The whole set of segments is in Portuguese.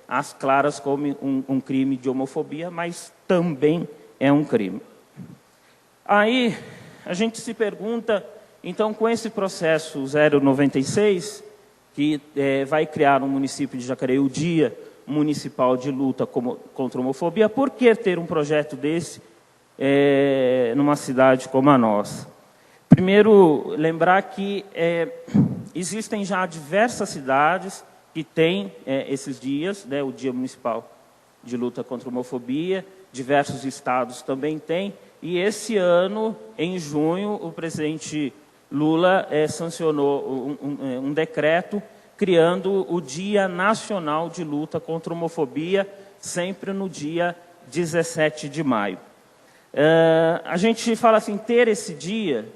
às claras como um crime de homofobia, mas também é um crime. Aí a gente se pergunta, então, com esse processo 096, que vai criar no município de Jacareí o Dia Municipal de Luta contra a Homofobia, por que ter um projeto desse numa cidade como a nossa? Primeiro, lembrar que existem já diversas cidades que têm esses dias, né, o Dia Municipal de Luta contra a Homofobia, diversos estados também têm, e esse ano, em junho, o presidente Lula sancionou um decreto criando o Dia Nacional de Luta contra a Homofobia, sempre no dia 17 de maio. A gente fala assim, ter esse dia,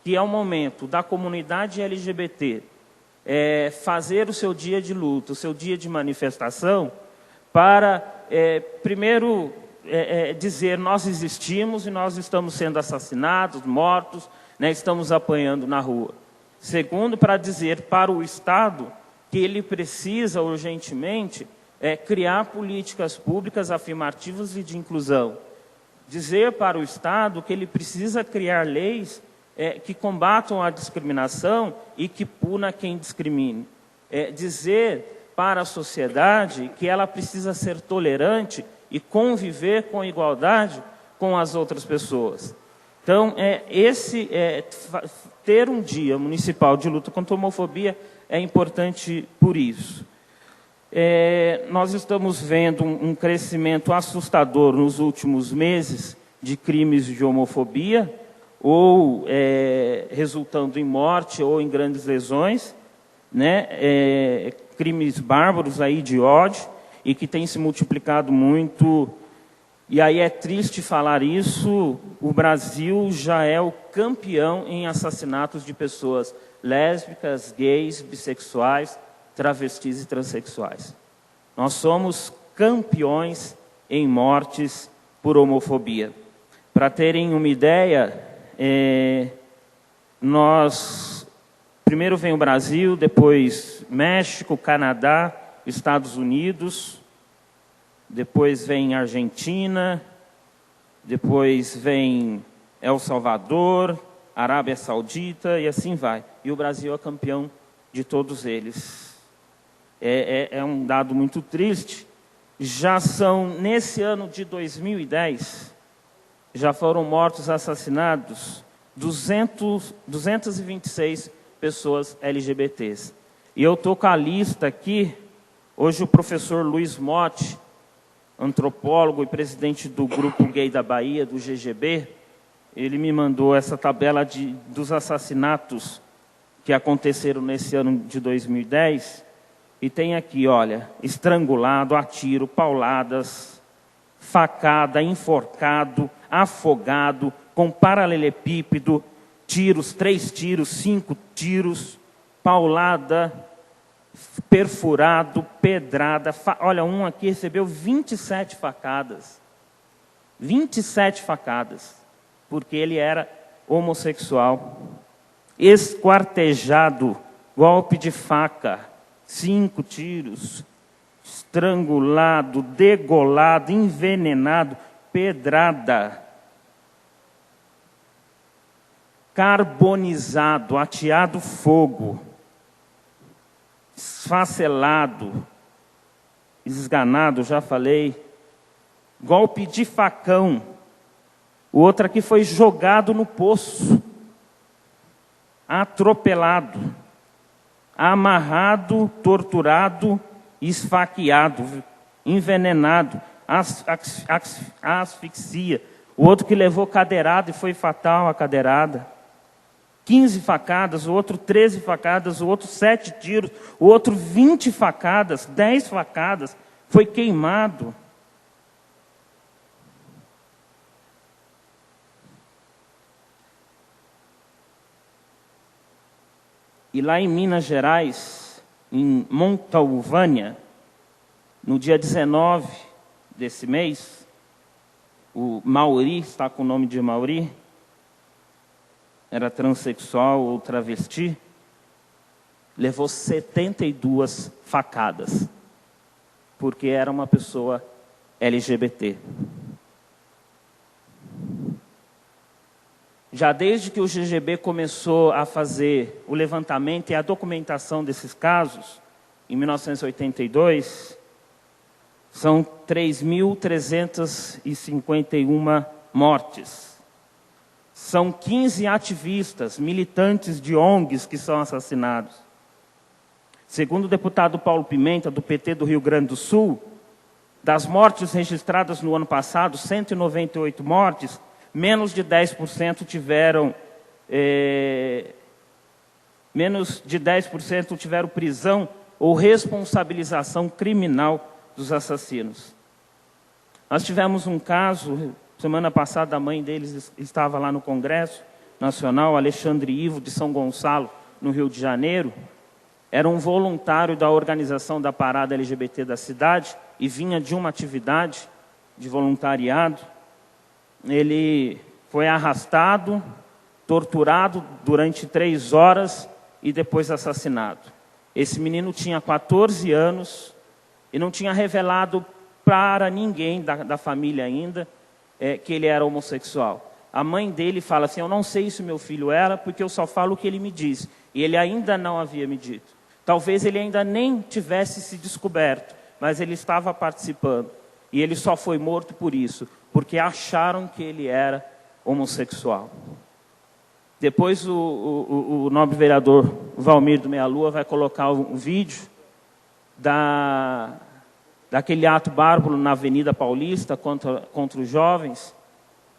que é o momento da comunidade LGBT fazer o seu dia de luta, o seu dia de manifestação, para, primeiro, dizer nós existimos e nós estamos sendo assassinados, mortos, né, estamos apanhando na rua. Segundo, para dizer para o Estado que ele precisa urgentemente criar políticas públicas afirmativas e de inclusão. Dizer para o Estado que ele precisa criar leis que combatam a discriminação e que puna quem discrimine. Dizer para a sociedade que ela precisa ser tolerante e conviver com igualdade com as outras pessoas. Então, ter um dia municipal de luta contra a homofobia é importante por isso. Nós estamos vendo um crescimento assustador nos últimos meses de crimes de homofobia, ou resultando em morte ou em grandes lesões, né? Crimes bárbaros aí de ódio, e que tem se multiplicado muito. E aí é triste falar isso, o Brasil já é o campeão em assassinatos de pessoas lésbicas, gays, bissexuais, travestis e transexuais. Nós somos campeões em mortes por homofobia. Para terem uma ideia, primeiro vem o Brasil, depois México, Canadá, Estados Unidos, depois vem Argentina, depois vem El Salvador, Arábia Saudita e assim vai. E o Brasil é campeão de todos eles. É um dado muito triste. Já são, nesse ano de 2010, já foram mortos, assassinados 226 pessoas LGBTs. E eu estou com a lista aqui. Hoje o professor Luiz Motti, antropólogo e presidente do Grupo Gay da Bahia, do GGB, ele me mandou essa tabela dos assassinatos que aconteceram nesse ano de 2010. E tem aqui, olha, estrangulado, a tiro, pauladas, facada, enforcado, afogado, com paralelepípedo, tiros, 3 tiros, 5 tiros, paulada, perfurado, pedrada. Olha, um aqui recebeu 27 facadas. 27 facadas, porque ele era homossexual. Esquartejado, golpe de faca, 5 tiros, estrangulado, degolado, envenenado, pedrada, carbonizado, ateado fogo, esfacelado, esganado, já falei, golpe de facão. O outro aqui foi jogado no poço, atropelado, amarrado, torturado, esfaqueado, envenenado, asfixia. O outro que levou cadeirada e foi fatal a cadeirada. 15 facadas, o outro 13 facadas, o outro 7 tiros, o outro 20 facadas, 10 facadas, foi queimado. E lá em Minas Gerais, em Montalvânia, no dia 19 desse mês, o Mauri, está com o nome de Mauri, era transexual ou travesti, levou 72 facadas. porque era uma pessoa LGBT. Já desde que o GGB começou a fazer o levantamento e a documentação desses casos, em 1982, são 3.351 mortes. São 15 ativistas, militantes de ONGs que são assassinados. Segundo o deputado Paulo Pimenta, do PT do Rio Grande do Sul, das mortes registradas no ano passado, 198 mortes, menos de 10% tiveram prisão ou responsabilização criminal dos assassinos. Nós tivemos um caso, semana passada a mãe deles estava lá no Congresso Nacional, Alexandre Ivo, de São Gonçalo, no Rio de Janeiro. Era um voluntário da organização da parada LGBT da cidade e vinha de uma atividade de voluntariado. Ele foi arrastado, torturado durante 3 horas e depois assassinado. Esse menino tinha 14 anos e não tinha revelado para ninguém da família ainda que ele era homossexual. A mãe dele fala assim: eu não sei se meu filho era, porque eu só falo o que ele me diz. E ele ainda não havia me dito. Talvez ele ainda nem tivesse se descoberto, mas ele estava participando. E ele só foi morto por isso, porque acharam que ele era homossexual. Depois o nobre vereador Valmir do Meia Lua vai colocar um vídeo daquele ato bárbaro na Avenida Paulista contra os jovens,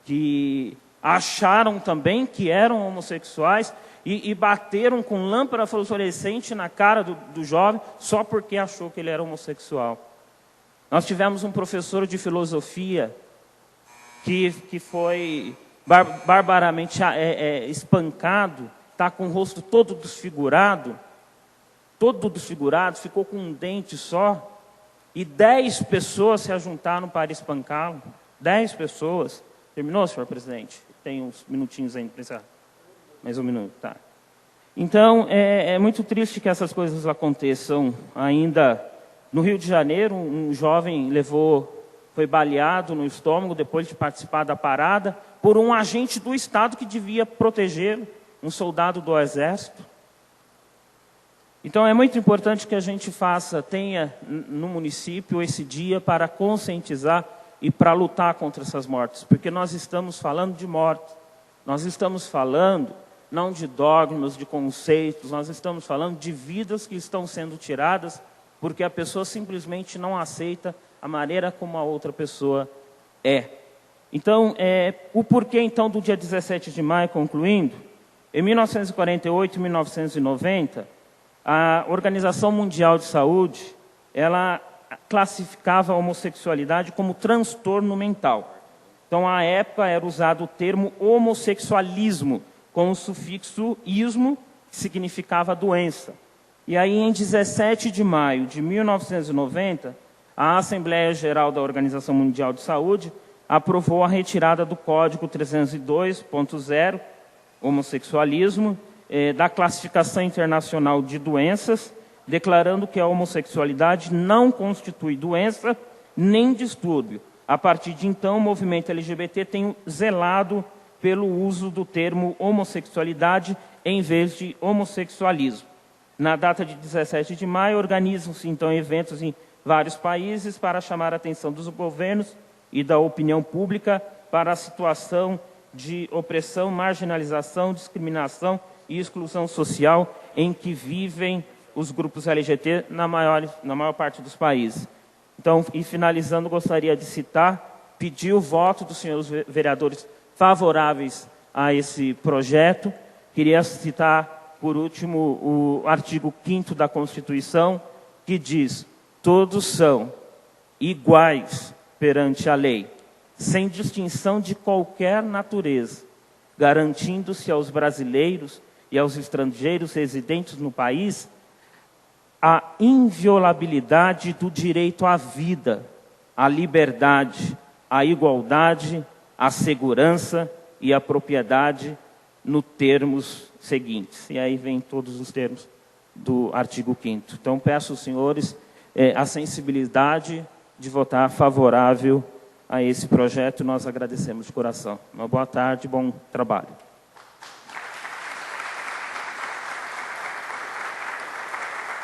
que acharam também que eram homossexuais e bateram com lâmpada fluorescente na cara do jovem só porque achou que ele era homossexual. Nós tivemos um professor de filosofia que foi barbaramente espancado, está com o rosto todo desfigurado, ficou com um dente só, e 10 pessoas se ajuntaram para espancá-lo. 10 pessoas. Terminou, senhor presidente? Tem uns minutinhos ainda para encerrar. Mais um minuto, tá. Então, é muito triste que essas coisas aconteçam ainda. No Rio de Janeiro, um jovem foi baleado no estômago depois de participar da parada por um agente do Estado que devia protegê-lo, um soldado do Exército. Então é muito importante que a gente tenha no município esse dia para conscientizar e para lutar contra essas mortes, porque nós estamos falando de morte, nós estamos falando não de dogmas, de conceitos, nós estamos falando de vidas que estão sendo tiradas porque a pessoa simplesmente não aceita a maneira como a outra pessoa é. Então, o porquê então do dia 17 de maio, concluindo, em 1948 e 1990, a Organização Mundial de Saúde, ela classificava a homossexualidade como transtorno mental. Então, à época, era usado o termo homossexualismo, com o sufixo ismo, que significava doença. E aí, em 17 de maio de 1990, a Assembleia Geral da Organização Mundial de Saúde aprovou a retirada do Código 302.0, homossexualismo, da Classificação Internacional de Doenças, declarando que a homossexualidade não constitui doença nem distúrbio. A partir de então, o movimento LGBT tem zelado pelo uso do termo homossexualidade em vez de homossexualismo. Na data de 17 de maio, organizam-se então eventos em vários países para chamar a atenção dos governos e da opinião pública para a situação de opressão, marginalização, discriminação e exclusão social em que vivem os grupos LGBT na maior parte dos países. Então, e finalizando, gostaria de pedir o voto dos senhores vereadores favoráveis a esse projeto. Queria citar, por último, o artigo 5º da Constituição, que diz: todos são iguais perante a lei, sem distinção de qualquer natureza, garantindo-se aos brasileiros e aos estrangeiros residentes no país a inviolabilidade do direito à vida, à liberdade, à igualdade, à segurança e à propriedade nos termos seguintes. E aí vem todos os termos do artigo 5º. Então, peço aos senhores a sensibilidade de votar favorável a esse projeto. Nós agradecemos de coração. Uma boa tarde, bom trabalho.